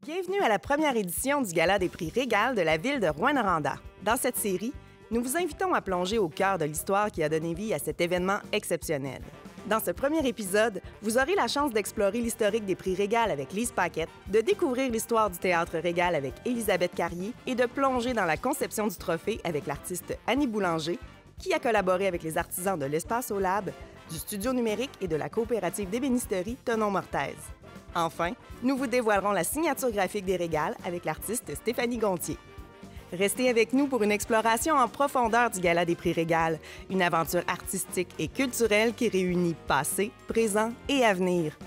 Bienvenue à la première édition du Gala des prix Régal de la ville de Rouyn-Noranda. Dans cette série, nous vous invitons à plonger au cœur de l'histoire qui a donné vie à cet événement exceptionnel. Dans ce premier épisode, vous aurez la chance d'explorer l'historique des prix Régal avec Lise Paquette, de découvrir l'histoire du théâtre Régal avec Élisabeth Carrier et de plonger dans la conception du trophée avec l'artiste Annie Boulanger, qui a collaboré avec les artisans de l'Espace au Lab, du Studio numérique et de la coopérative d'ébénisterie Tenon-Mortaise. Enfin, nous vous dévoilerons la signature graphique des Régals avec l'artiste Stéphanie Gontier. Restez avec nous pour une exploration en profondeur du Gala des prix Régal, une aventure artistique et culturelle qui réunit passé, présent et avenir.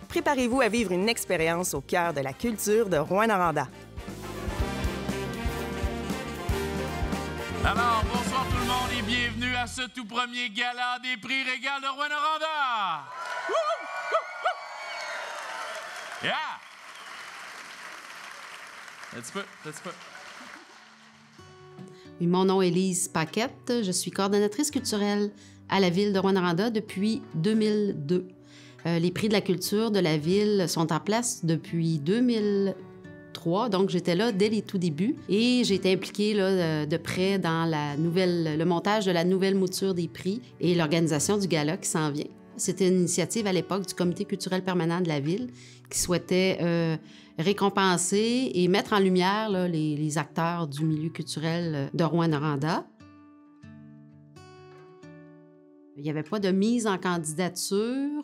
Préparez-vous à vivre une expérience au cœur de la culture de Rouyn-Noranda. Alors, bonsoir tout le monde et bienvenue à ce tout premier Gala des prix Régal de Rouyn-Noranda! Yeah! Un petit peu. Oui, mon nom est Lise Paquette. Je suis coordonnatrice culturelle à la ville de Rouyn-Noranda depuis 2002. Les prix de la culture de la ville sont en place depuis 2003, donc j'étais là dès les tout débuts et j'ai été impliquée là, de près dans le montage de la nouvelle mouture des prix et l'organisation du gala qui s'en vient. C'était une initiative à l'époque du comité culturel permanent de la ville qui souhaitait récompenser et mettre en lumière là, les acteurs du milieu culturel de Rouyn-Noranda. Il n'y avait pas de mise en candidature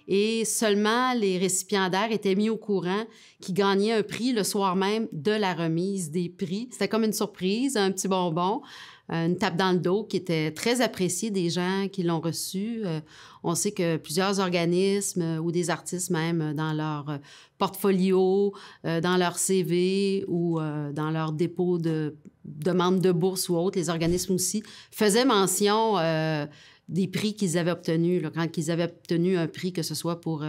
et seulement les récipiendaires étaient mis au courant qui gagnaient un prix le soir même de la remise des prix. C'était comme une surprise, un petit bonbon. Une tape dans le dos qui était très appréciée des gens qui l'ont reçu. On sait que plusieurs organismes ou des artistes même dans leur portfolio, dans leur CV ou dans leur dépôt de demande de bourse ou autre, les organismes aussi faisaient mention des prix qu'ils avaient obtenus. Là, quand ils avaient obtenu un prix, que ce soit pour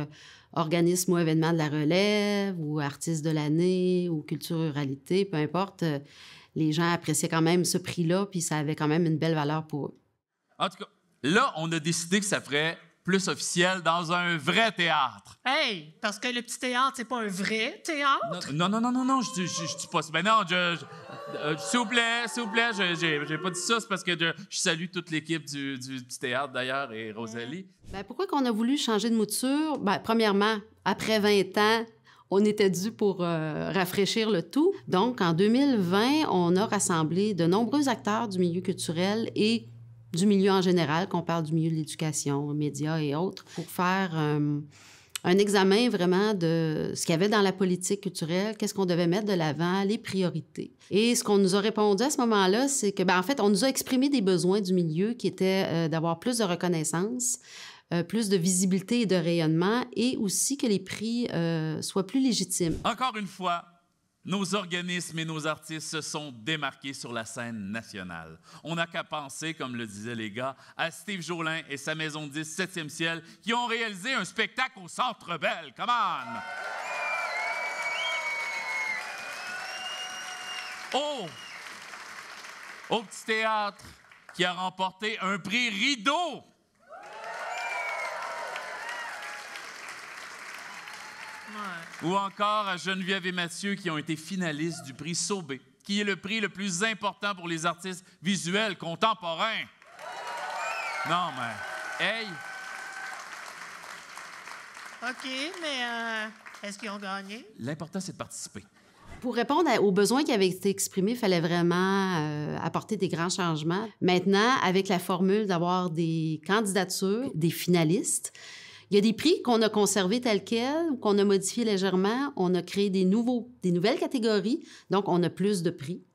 organisme ou événement de la relève ou artiste de l'année ou culture ruralité, peu importe, les gens appréciaient quand même ce prix-là, puis ça avait quand même une belle valeur pour eux. En tout cas, là, on a décidé que ça ferait plus officiel dans un vrai théâtre. Hey, parce que le petit théâtre, c'est pas un vrai théâtre? Non, je dis pas ça. Ben non, s'il vous plaît, j'ai pas dit ça, c'est parce que je salue toute l'équipe du petit théâtre, d'ailleurs, et Rosalie. Bien, pourquoi qu'on a voulu changer de mouture? Bien, premièrement, après 20 ans, on était dû pour rafraîchir le tout. Donc, en 2020, on a rassemblé de nombreux acteurs du milieu culturel et du milieu en général, qu'on parle du milieu de l'éducation, médias et autres, pour faire un examen vraiment de ce qu'il y avait dans la politique culturelle, qu'est-ce qu'on devait mettre de l'avant, les priorités. Et ce qu'on nous a répondu à ce moment-là, c'est que, en fait, on nous a exprimé des besoins du milieu qui étaient d'avoir plus de reconnaissance, plus de visibilité et de rayonnement, et aussi que les prix soient plus légitimes. Encore une fois, nos organismes et nos artistes se sont démarqués sur la scène nationale. On n'a qu'à penser, comme le disaient les gars, à Steve Jolin et sa maison de 10 7e ciel qui ont réalisé un spectacle au Centre Bell. Come on! Au Petit Théâtre qui a remporté un prix Rideau. Ouais. Ou encore à Geneviève et Mathieu qui ont été finalistes du prix Sauvé, qui est le prix le plus important pour les artistes visuels contemporains. Non, mais... Hey! OK, mais est-ce qu'ils ont gagné? L'important, c'est de participer. Pour répondre aux besoins qui avaient été exprimés, il fallait vraiment apporter des grands changements. Maintenant, avec la formule d'avoir des candidatures, des finalistes, il y a des prix qu'on a conservés tels quels ou qu'on a modifiés légèrement. On a créé des nouvelles catégories, donc on a plus de prix.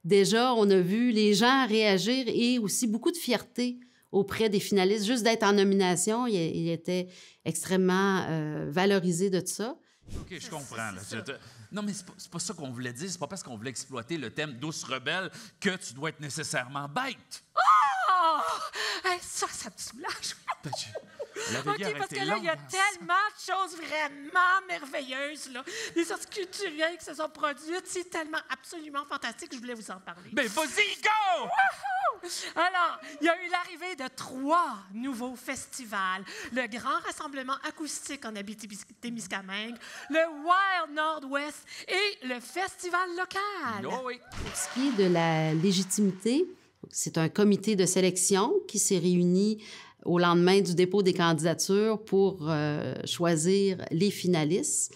Déjà, on a vu les gens réagir et aussi beaucoup de fierté auprès des finalistes. Juste d'être en nomination, il était extrêmement valorisé de ça. OK, je comprends. Là. Non, mais c'est pas ça qu'on voulait dire. C'est pas parce qu'on voulait exploiter le thème douce rebelle que tu dois être nécessairement bête. Oh! Hey, ça me soulage. OK, parce que là, il y a tellement de choses vraiment merveilleuses, là. Des sorties culturelles qui se sont produites. C'est tellement absolument fantastique que je voulais vous en parler. Ben, vas-y, go! Wouhou! Alors, il y a eu l'arrivée de 3 nouveaux festivals. Le Grand Rassemblement acoustique en Abitibi-Témiscamingue, le Wild Northwest et le Festival local. Oh oui. Pour ce qui est de la légitimité, c'est un comité de sélection qui s'est réuni au lendemain du dépôt des candidatures pour choisir les finalistes.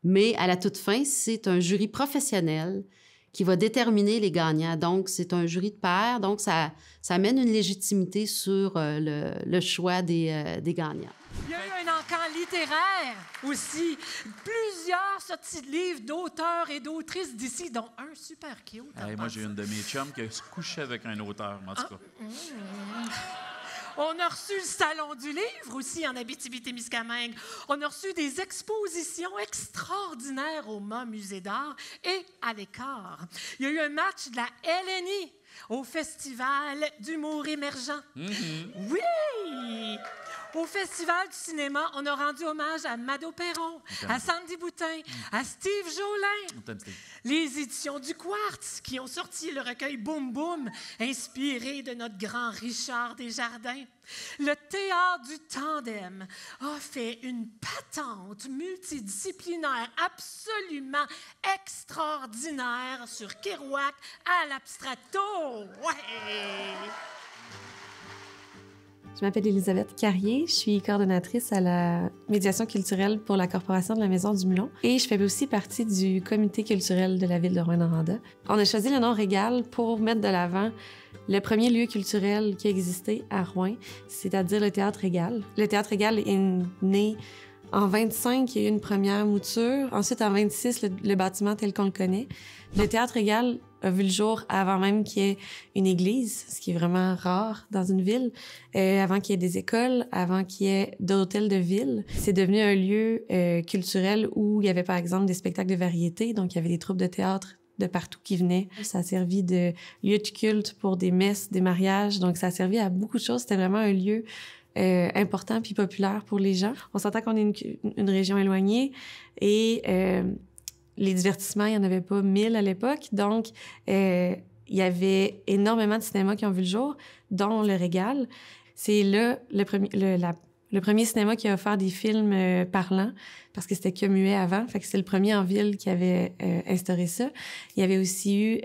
Mais à la toute fin, c'est un jury professionnel qui va déterminer les gagnants. Donc, c'est un jury de pairs. Donc, ça amène une légitimité sur le choix des gagnants. Il y a eu un encan littéraire aussi. Plusieurs sorties de livres d'auteurs et d'autrices d'ici, dont un super cute. Hey, moi, j'ai une de mes chums qui se couchait avec un auteur, en tout cas. On a reçu le Salon du livre aussi en Abitibi-Témiscamingue. On a reçu des expositions extraordinaires au MA Musée d'art et à l'Écart. Il y a eu un match de la LNI au Festival d'humour émergent. Oui! Au Festival du cinéma, on a rendu hommage à Mado Perron, à Sandy Boutin, à Steve Jolin. Les éditions du Quartz qui ont sorti le recueil Boum Boum, inspiré de notre grand Richard Desjardins. Le Théâtre du Tandem a fait une patente multidisciplinaire absolument extraordinaire sur Kerouac à l'abstracto. Ouais! Je m'appelle Élisabeth Carrier, je suis coordonnatrice à la médiation culturelle pour la Corporation de la Maison du Moulon et je fais aussi partie du comité culturel de la ville de Rouyn-Noranda. On a choisi le nom Régal pour mettre de l'avant le premier lieu culturel qui existait à Rouyn, c'est-à-dire le Théâtre Régal. Le Théâtre Régal est né en 25, il y a eu une première mouture. Ensuite, en 26, le bâtiment tel qu'on le connaît. Le Théâtre Régal a vu le jour avant même qu'il y ait une église, ce qui est vraiment rare dans une ville, avant qu'il y ait des écoles, avant qu'il y ait d'hôtels de ville. C'est devenu un lieu culturel où il y avait, par exemple, des spectacles de variété. Donc, il y avait des troupes de théâtre de partout qui venaient. Ça a servi de lieu de culte pour des messes, des mariages. Donc, ça a servi à beaucoup de choses. C'était vraiment un lieu important puis populaire pour les gens. On s'entend qu'on est une région éloignée et les divertissements, il n'y en avait pas 1000 à l'époque. Donc, il y avait énormément de cinémas qui ont vu le jour, dont le Régal. C'est là le premier cinéma qui a offert des films parlants, parce que c'était que muet avant. Fait que c'est le premier en ville qui avait instauré ça. Il y avait aussi eu...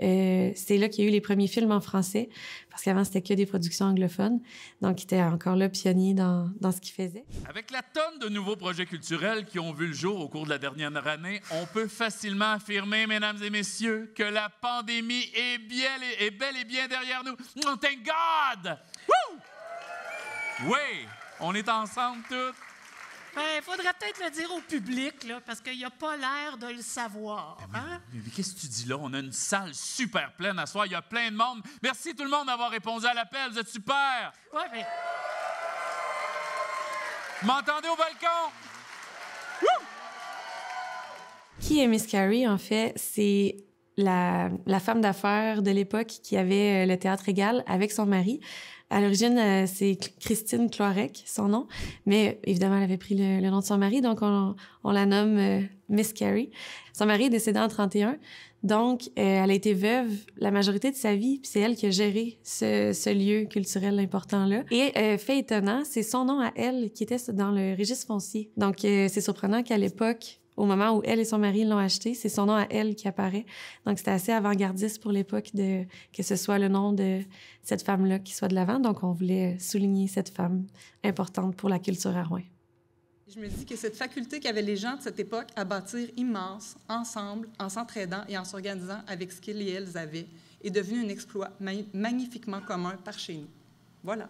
c'est là qu'il y a eu les premiers films en français, parce qu'avant, c'était que des productions anglophones. Donc, il était encore là, pionnier dans ce qu'il faisait. Avec la tonne de nouveaux projets culturels qui ont vu le jour au cours de la dernière année, on peut facilement affirmer, mesdames et messieurs, que la pandémie est bel et bien derrière nous. Oh, thank God! Woo! Oui! On est ensemble tous. Il faudrait peut-être le dire au public, là, parce qu'il n'a pas l'air de le savoir. Hein? Mais qu'est-ce que tu dis là? On a une salle super pleine à soir. Il y a plein de monde. Merci tout le monde d'avoir répondu à l'appel. Vous êtes super. Oui, mais... M'entendez au balcon? Woo! Qui est Miss Carrie, en fait? C'est la femme d'affaires de l'époque qui avait le Théâtre Régal avec son mari. À l'origine, c'est Christine Cloirec, son nom, mais évidemment, elle avait pris le nom de son mari, donc on la nomme Miss Carrie. Son mari est décédé en 1931, donc elle a été veuve la majorité de sa vie, puis c'est elle qui a géré ce lieu culturel important-là. Et fait étonnant, c'est son nom à elle qui était dans le registre foncier. Donc c'est surprenant qu'à l'époque, au moment où elle et son mari l'ont acheté, c'est son nom à elle qui apparaît. Donc, c'était assez avant-gardiste pour l'époque que ce soit le nom de cette femme-là qui soit de l'avant. Donc, on voulait souligner cette femme importante pour la culture à Rouyn. Je me dis que cette faculté qu'avaient les gens de cette époque à bâtir immense, ensemble, en s'entraidant et en s'organisant avec ce qu'ils et elles avaient, est devenu un exploit magnifiquement commun par chez nous. Voilà.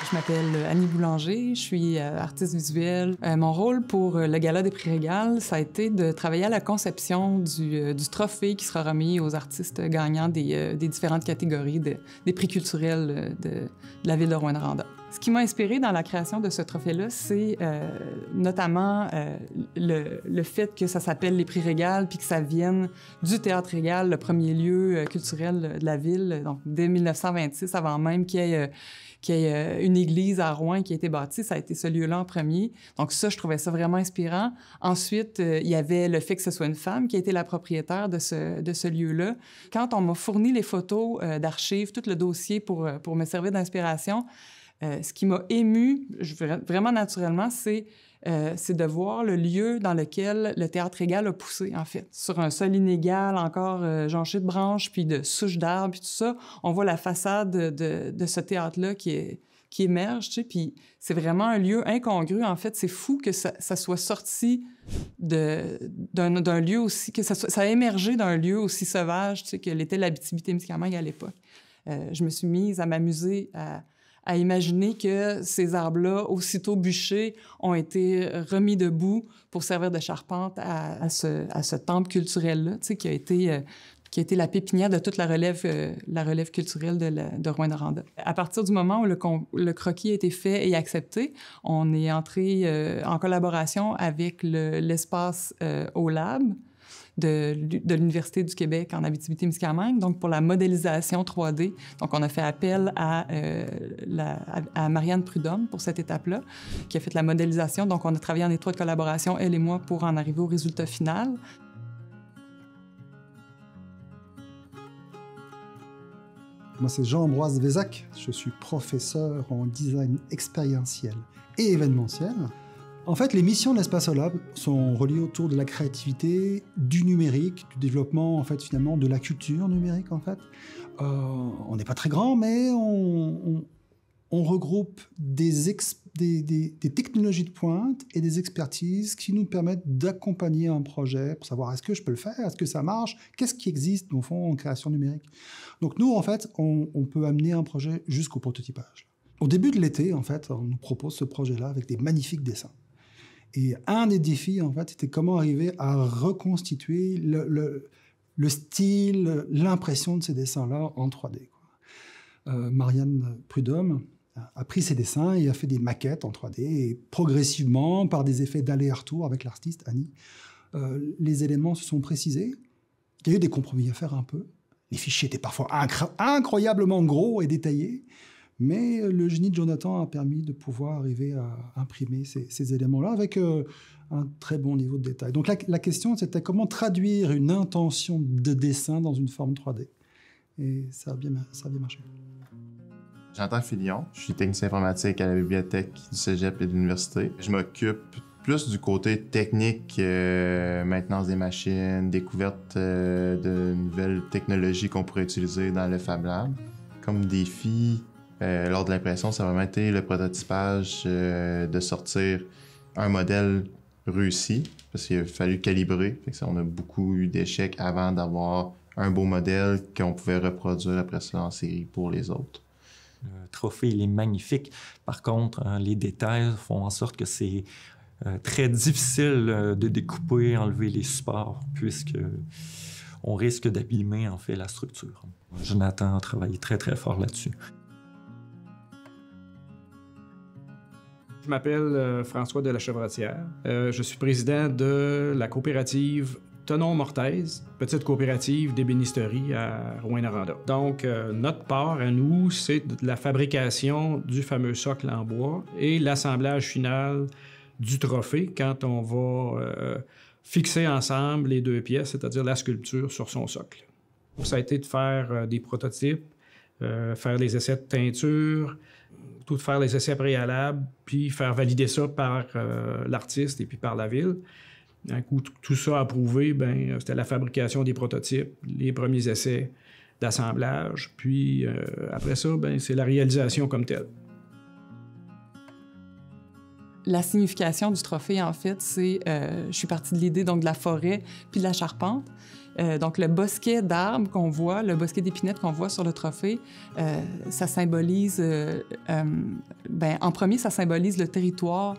Je m'appelle Annie Boulanger, je suis artiste visuelle. Mon rôle pour le Gala des prix Régal, ça a été de travailler à la conception du trophée qui sera remis aux artistes gagnants des différentes catégories des prix culturels de la ville de Rouyn-Noranda. Ce qui m'a inspiré dans la création de ce trophée-là, c'est notamment le fait que ça s'appelle les Prix Régal, puis que ça vienne du Théâtre Régal, le premier lieu culturel de la ville, donc dès 1926, avant même qu'il y ait une église à Rouen qui a été bâtie, ça a été ce lieu-là en premier. Donc ça, je trouvais ça vraiment inspirant. Ensuite, il y avait le fait que ce soit une femme qui a été la propriétaire de ce lieu-là. Quand on m'a fourni les photos d'archives, tout le dossier pour me servir d'inspiration, ce qui m'a émue, vraiment naturellement, c'est de voir le lieu dans lequel le Théâtre Régal a poussé, en fait. Sur un sol inégal, encore jonché de branches, puis de souches d'arbres, puis tout ça, on voit la façade de ce théâtre-là qui émerge, tu sais, puis c'est vraiment un lieu incongru. En fait, c'est fou que ça soit sorti d'un lieu aussi... que ça a émergé d'un lieu aussi sauvage, tu sais, que l'était l'Abitibi-Témiscamingue à l'époque. Je me suis mise à m'amuser à imaginer que ces arbres-là, aussitôt bûchés, ont été remis debout pour servir de charpente à ce temple culturel-là, tu sais, qui a été la pépinière de toute la relève culturelle de Rouyn-Noranda. À partir du moment où le croquis a été fait et accepté, on est entré en collaboration avec l'espace OLAB, de l'Université du Québec en Abitibi-Témiscamingue, donc pour la modélisation 3D. Donc, on a fait appel à Marianne Prudhomme pour cette étape-là, qui a fait la modélisation. Donc, on a travaillé en étroite collaboration, elle et moi, pour en arriver au résultat final. Moi, c'est Jean-Ambroise Vézac. Je suis professeur en design expérientiel et événementiel. En fait, les missions de l'Espace OLAB sont reliées autour de la créativité, du numérique, du développement, en fait, finalement, de la culture numérique, en fait. On n'est pas très grand, mais on regroupe des technologies de pointe et des expertises qui nous permettent d'accompagner un projet pour savoir est-ce que je peux le faire, est-ce que ça marche, qu'est-ce qui existe, au fond, en création numérique. Donc nous, en fait, on peut amener un projet jusqu'au prototypage. Au début de l'été, en fait, on nous propose ce projet-là avec des magnifiques dessins. Et un des défis, en fait, c'était comment arriver à reconstituer le style, l'impression de ces dessins-là en 3D. Marianne Prudhomme a pris ces dessins et a fait des maquettes en 3D. Et progressivement, par des effets d'aller-retour avec l'artiste Annie, les éléments se sont précisés. Il y a eu des compromis à faire un peu. Les fichiers étaient parfois incroyablement gros et détaillés. Mais le génie de Jonathan a permis de pouvoir arriver à imprimer ces éléments-là avec un très bon niveau de détail. Donc la question, c'était comment traduire une intention de dessin dans une forme 3D. Et ça a bien marché. J'entends Filion, je suis technicien informatique à la bibliothèque du Cégep et de l'université. Je m'occupe plus du côté technique, maintenance des machines, découverte de nouvelles technologies qu'on pourrait utiliser dans le Fab Lab. Comme défi, lors de l'impression, ça a vraiment été le prototypage de sortir un modèle réussi, parce qu'il a fallu calibrer. Fait que on a beaucoup eu d'échecs avant d'avoir un beau modèle qu'on pouvait reproduire après ça en série pour les autres. Le trophée, il est magnifique. Par contre, les détails font en sorte que c'est très difficile de découper, enlever les supports, puisque on risque d'abîmer en fait la structure. Jonathan a travaillé très, très fort là-dessus. Je m'appelle François de la Chevrotière. Je suis président de la coopérative Tenon-Mortaise, petite coopérative d'ébénisterie à Rouyn-Noranda. Donc, notre part à nous, c'est de la fabrication du fameux socle en bois et l'assemblage final du trophée quand on va fixer ensemble les deux pièces, c'est-à-dire la sculpture sur son socle. Ça a été de faire des prototypes, faire les essais de teinture, tout faire les essais préalables, puis faire valider ça par l'artiste et puis par la ville. Un coup, tout ça approuvé, ben, c'était la fabrication des prototypes, les premiers essais d'assemblage, puis après ça, ben, c'est la réalisation comme telle. La signification du trophée, en fait, c'est... je suis partie de l'idée donc de la forêt puis de la charpente. Donc, le bosquet d'arbres qu'on voit, le bosquet d'épinettes qu'on voit sur le trophée, ça symbolise... en premier, ça symbolise le territoire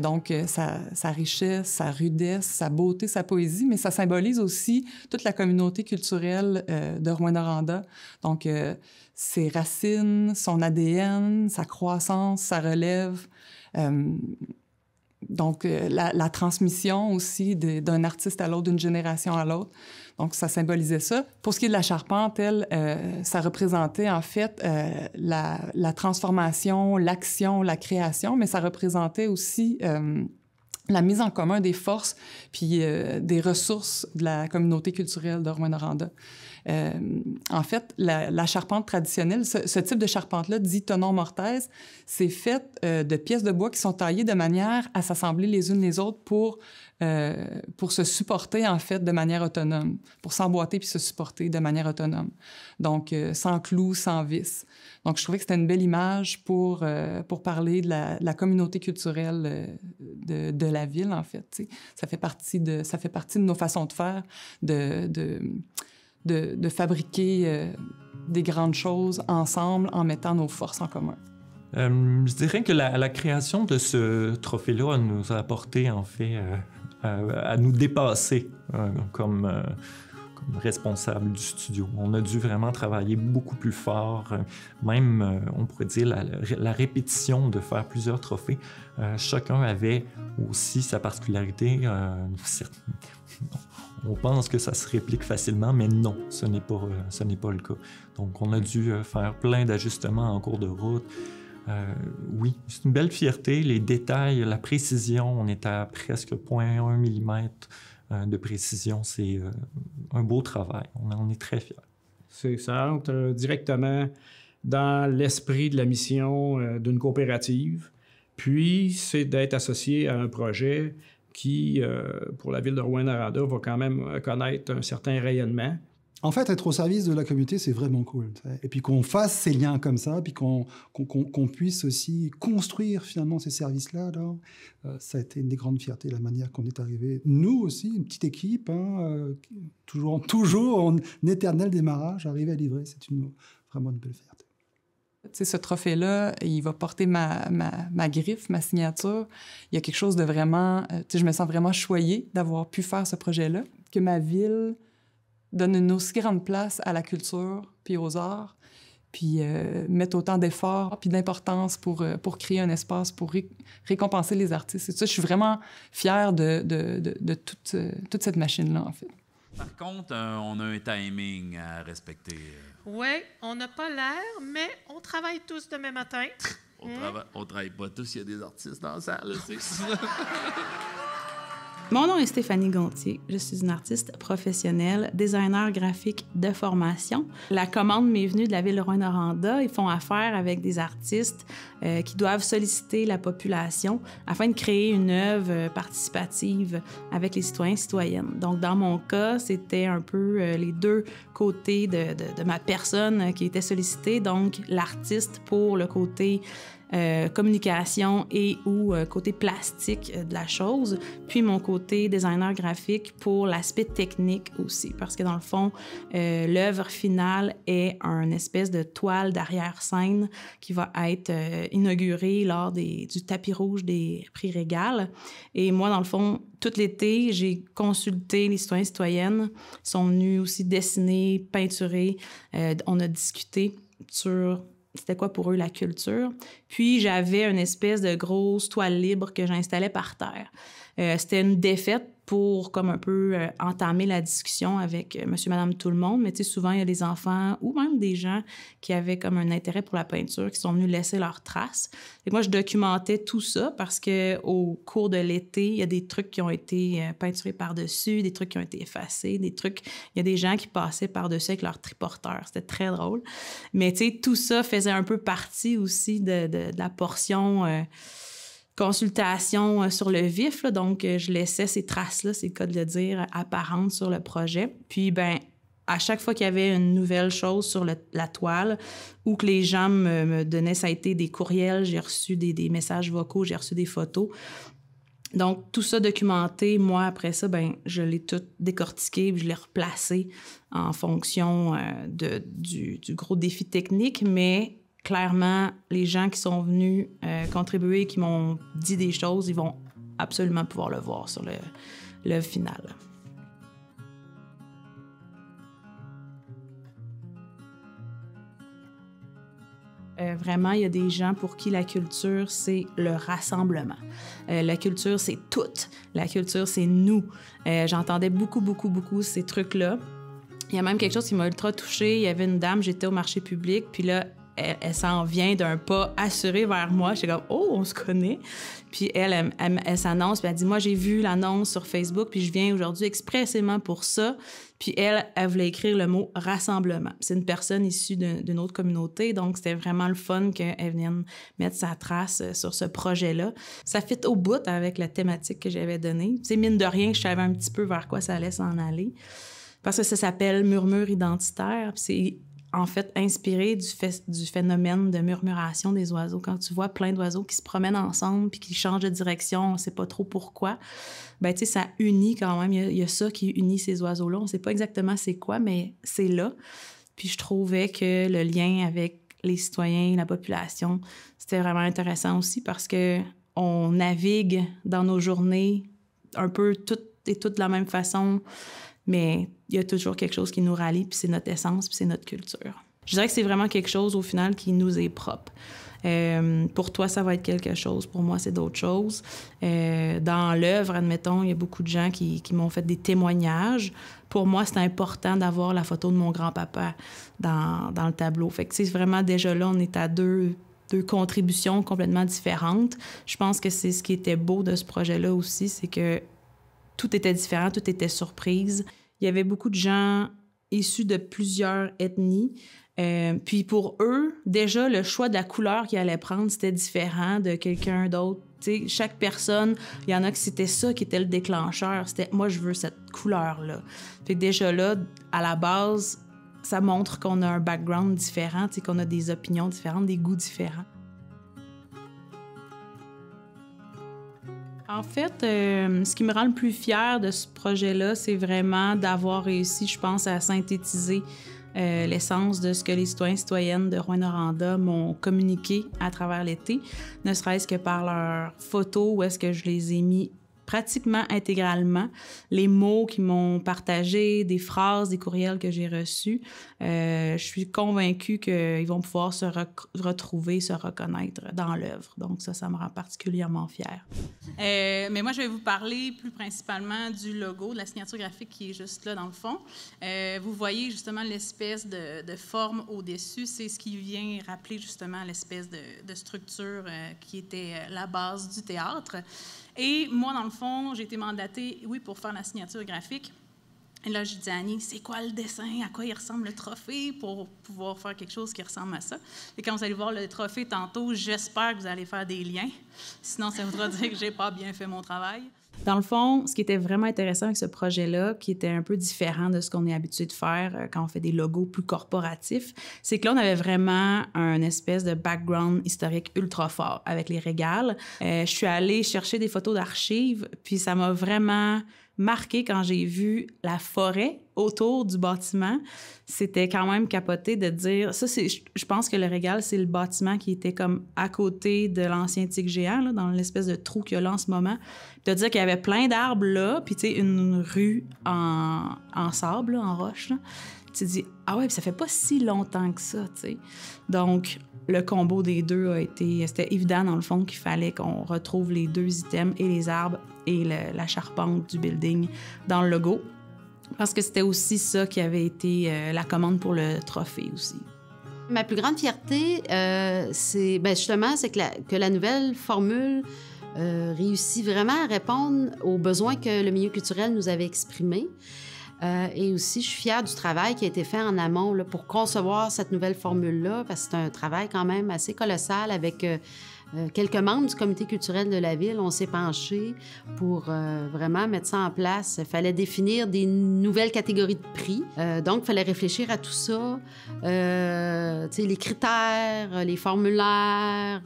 Donc, sa richesse, sa rudesse, sa beauté, sa poésie, mais ça symbolise aussi toute la communauté culturelle de Rouyn-Noranda. Donc, ses racines, son ADN, sa croissance, sa relève. Donc, la transmission aussi d'un artiste à l'autre, d'une génération à l'autre. Donc, ça symbolisait ça. Pour ce qui est de la charpente, elle, ça représentait en fait la transformation, l'action, la création, mais ça représentait aussi la mise en commun des forces puis des ressources de la communauté culturelle de Rouyn-Noranda. En fait, la charpente traditionnelle, ce type de charpente-là, dit tenon-mortaise, c'est fait de pièces de bois qui sont taillées de manière à s'assembler les unes les autres pour se supporter, en fait, de manière autonome, pour s'emboîter puis se supporter de manière autonome. Donc, sans clous, sans vis. Donc, je trouvais que c'était une belle image pour parler de la communauté culturelle de la ville, en fait. T'sais. Ça fait partie de nos façons de faire, de fabriquer des grandes choses ensemble en mettant nos forces en commun. Je dirais que la création de ce trophée-là nous a apporté, en fait, à nous dépasser comme responsable du studio. On a dû vraiment travailler beaucoup plus fort, même, on pourrait dire, la répétition de faire plusieurs trophées. Chacun avait aussi sa particularité. On pense que ça se réplique facilement, mais non, ce n'est pas le cas. Donc, on a dû faire plein d'ajustements en cours de route. Oui, c'est une belle fierté. Les détails, la précision, on est à presque 0.1 mm de précision. C'est un beau travail. On est très fiers. Ça entre directement dans l'esprit de la mission d'une coopérative. Puis, c'est d'être associé à un projet qui, pour la ville de Rouyn-Noranda, va quand même connaître un certain rayonnement. En fait, être au service de la communauté, c'est vraiment cool. Et puis qu'on fasse ces liens comme ça, puis qu'on puisse aussi construire finalement ces services-là, ça a été une des grandes fiertés, la manière qu'on est arrivé. Nous aussi, une petite équipe, toujours en éternel démarrage, arriver à livrer, c'est vraiment une belle fierté. Tu sais, ce trophée-là, il va porter ma griffe, ma signature. Il y a quelque chose de vraiment... tu sais, je me sens vraiment choyée d'avoir pu faire ce projet-là. Que ma ville donne une aussi grande place à la culture puis aux arts, puis mettre autant d'efforts puis d'importance pour créer un espace pour récompenser les artistes. Et ça, je suis vraiment fière de toute cette machine-là, en fait. Par contre, on a un timing à respecter. Oui, on n'a pas l'air, mais on travaille tous demain matin. On travaille pas tous, il y a des artistes dans la salle. Mon nom est Stéphanie Gontier. Je suis une artiste professionnelle, designer graphique de formation. La commande m'est venue de la ville de Rouyn-Noranda. Ils font affaire avec des artistes qui doivent solliciter la population afin de créer une œuvre participative avec les citoyens et citoyennes. Donc, dans mon cas, c'était un peu les deux côtés de ma personne qui était sollicitée. Donc, l'artiste pour le côté communication et ou côté plastique de la chose, puis mon côté designer graphique pour l'aspect technique aussi, parce que dans le fond, l'œuvre finale est une espèce de toile d'arrière-scène qui va être inaugurée lors du tapis rouge des prix Régal. Et moi, dans le fond, tout l'été, j'ai consulté les citoyens et citoyennes, ils sont venus aussi dessiner, peinturer, on a discuté sur c'était quoi pour eux la culture. Puis j'avais une espèce de grosse toile libre que j'installais par terre. C'était une défaite pour comme un peu entamer la discussion avec monsieur, madame, tout le monde. Mais tu sais, souvent, il y a des enfants ou même des gens qui avaient comme un intérêt pour la peinture, qui sont venus laisser leurs traces. Et moi, je documentais tout ça parce qu'au cours de l'été, il y a des trucs qui ont été peinturés par-dessus, des trucs qui ont été effacés, des trucs... Il y a des gens qui passaient par-dessus avec leur triporteur. C'était très drôle. Mais tu sais, tout ça faisait un peu partie aussi de la portion... consultation sur le vif, là, donc je laissais ces traces-là, c'est le cas de le dire, apparentes sur le projet. Puis, ben, à chaque fois qu'il y avait une nouvelle chose sur la toile ou que les gens me donnaient, ça a été des courriels, j'ai reçu des messages vocaux, j'ai reçu des photos. Donc, tout ça documenté, moi, après ça, ben, je l'ai tout décortiqué puis je l'ai replacé en fonction du gros défi technique, mais... Clairement, les gens qui sont venus contribuer, qui m'ont dit des choses, ils vont absolument pouvoir le voir sur le final. Vraiment, il y a des gens pour qui la culture, c'est le rassemblement. La culture, c'est tout. La culture, c'est nous. J'entendais beaucoup ces trucs-là. Il y a même quelque chose qui m'a ultra touchée. Il y avait une dame, j'étais au marché public, puis là, elle s'en vient d'un pas assuré vers moi. J'étais comme « Oh, on se connaît! » Puis elle s'annonce, puis elle dit « Moi, j'ai vu l'annonce sur Facebook, puis je viens aujourd'hui expressément pour ça. » Puis elle voulait écrire le mot « rassemblement ». C'est une personne issue d'une autre communauté, donc c'était vraiment le fun qu'elle vienne mettre sa trace sur ce projet-là. Ça fit au bout avec la thématique que j'avais donnée. Tu sais, mine de rien, je savais un petit peu vers quoi ça allait s'en aller. Parce que ça s'appelle « Murmure identitaire », puis c'est en fait inspiré du phénomène de murmuration des oiseaux. Quand tu vois plein d'oiseaux qui se promènent ensemble puis qui changent de direction, on ne sait pas trop pourquoi, ben tu sais, ça unit quand même. Il y a ça qui unit ces oiseaux-là. On ne sait pas exactement c'est quoi, mais c'est là. Puis je trouvais que le lien avec les citoyens, la population, c'était vraiment intéressant aussi parce que on navigue dans nos journées un peu toutes de la même façon, mais il y a toujours quelque chose qui nous rallie, puis c'est notre essence, puis c'est notre culture. Je dirais que c'est vraiment quelque chose, au final, qui nous est propre. Pour toi, ça va être quelque chose. Pour moi, c'est d'autres choses. Dans l'œuvre, admettons, il y a beaucoup de gens qui m'ont fait des témoignages. Pour moi, c'est important d'avoir la photo de mon grand-papa dans le tableau. Fait que, tu sais, vraiment, déjà là, on est à deux contributions complètement différentes. Je pense que c'est ce qui était beau de ce projet-là aussi, c'est que tout était différent, tout était surprise. Il y avait beaucoup de gens issus de plusieurs ethnies. Puis pour eux, déjà, le choix de la couleur qu'ils allaient prendre, c'était différent de quelqu'un d'autre. T'sais, chaque personne, il y en a que c'était ça qui était le déclencheur. C'était « moi, je veux cette couleur-là ». Fait que déjà là, à la base, ça montre qu'on a un background différent, qu'on a des opinions différentes, des goûts différents. En fait, ce qui me rend le plus fière de ce projet-là, c'est vraiment d'avoir réussi, je pense, à synthétiser l'essence de ce que les citoyens et citoyennes de Rouyn-Noranda m'ont communiqué à travers l'été, ne serait-ce que par leurs photos où est-ce que je les ai mis pratiquement intégralement, les mots qu'ils m'ont partagés, des phrases, des courriels que j'ai reçus. Je suis convaincue qu'ils vont pouvoir se retrouver, se reconnaître dans l'œuvre. Donc ça me rend particulièrement fière. Mais moi, je vais vous parler plus principalement du logo, de la signature graphique qui est juste là dans le fond. Vous voyez justement l'espèce de forme au-dessus. C'est ce qui vient rappeler justement l'espèce de structure qui était la base du théâtre. Et moi, dans le fond, j'ai été mandatée, oui, pour faire la signature graphique. Et là, je dis à Annie, c'est quoi le dessin? À quoi il ressemble le trophée pour pouvoir faire quelque chose qui ressemble à ça? Et quand vous allez voir le trophée tantôt, j'espère que vous allez faire des liens. Sinon, ça voudra dire que j'ai pas bien fait mon travail. Dans le fond, ce qui était vraiment intéressant avec ce projet-là, qui était un peu différent de ce qu'on est habitué de faire quand on fait des logos plus corporatifs, c'est que là, on avait vraiment un espèce de background historique ultra fort avec les régales. Je suis allée chercher des photos d'archives, puis ça m'a vraiment marqué quand j'ai vu la forêt autour du bâtiment. C'était quand même capoté de dire... Ça, je pense que le Régal, c'est le bâtiment qui était comme à côté de l'ancien Tic Géant, là, dans l'espèce de trou qu'il y a là en ce moment. Puis de dire qu'il y avait plein d'arbres là, puis tu sais, une rue en sable, là, en roche. Là. Tu te dis, ah ouais, puis ça fait pas si longtemps que ça, tu sais. Donc, le combo des deux a été... C'était évident, dans le fond, qu'il fallait qu'on retrouve les deux items, et les arbres et la charpente du building dans le logo. Parce que c'était aussi ça qui avait été la commande pour le trophée aussi. Ma plus grande fierté, c'est justement que la nouvelle formule réussit vraiment à répondre aux besoins que le milieu culturel nous avait exprimés. Et aussi, je suis fière du travail qui a été fait en amont là, pour concevoir cette nouvelle formule-là, parce que c'est un travail quand même assez colossal avec quelques membres du comité culturel de la ville. On s'est penché pour vraiment mettre ça en place. Il fallait définir des nouvelles catégories de prix. Donc, il fallait réfléchir à tout ça. Les critères, les formulaires.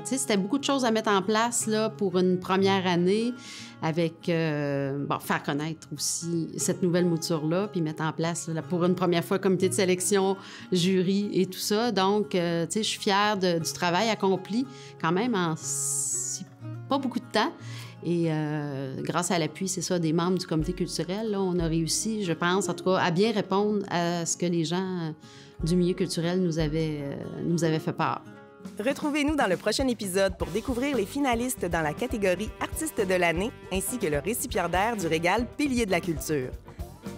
C'était beaucoup de choses à mettre en place là, pour une première année avec, faire connaître aussi cette nouvelle mouture-là, puis mettre en place là, pour une première fois comité de sélection, jury et tout ça. Donc, je suis fière du travail accompli quand même en pas beaucoup de temps Et grâce à l'appui, c'est ça, des membres du comité culturel, là, on a réussi, je pense, en tout cas, à bien répondre à ce que les gens du milieu culturel nous avaient fait part. Retrouvez-nous dans le prochain épisode pour découvrir les finalistes dans la catégorie Artistes de l'année ainsi que le récipiendaire du régal Pilier de la culture.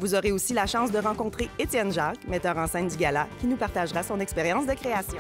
Vous aurez aussi la chance de rencontrer Étienne Jacques, metteur en scène du gala, qui nous partagera son expérience de création.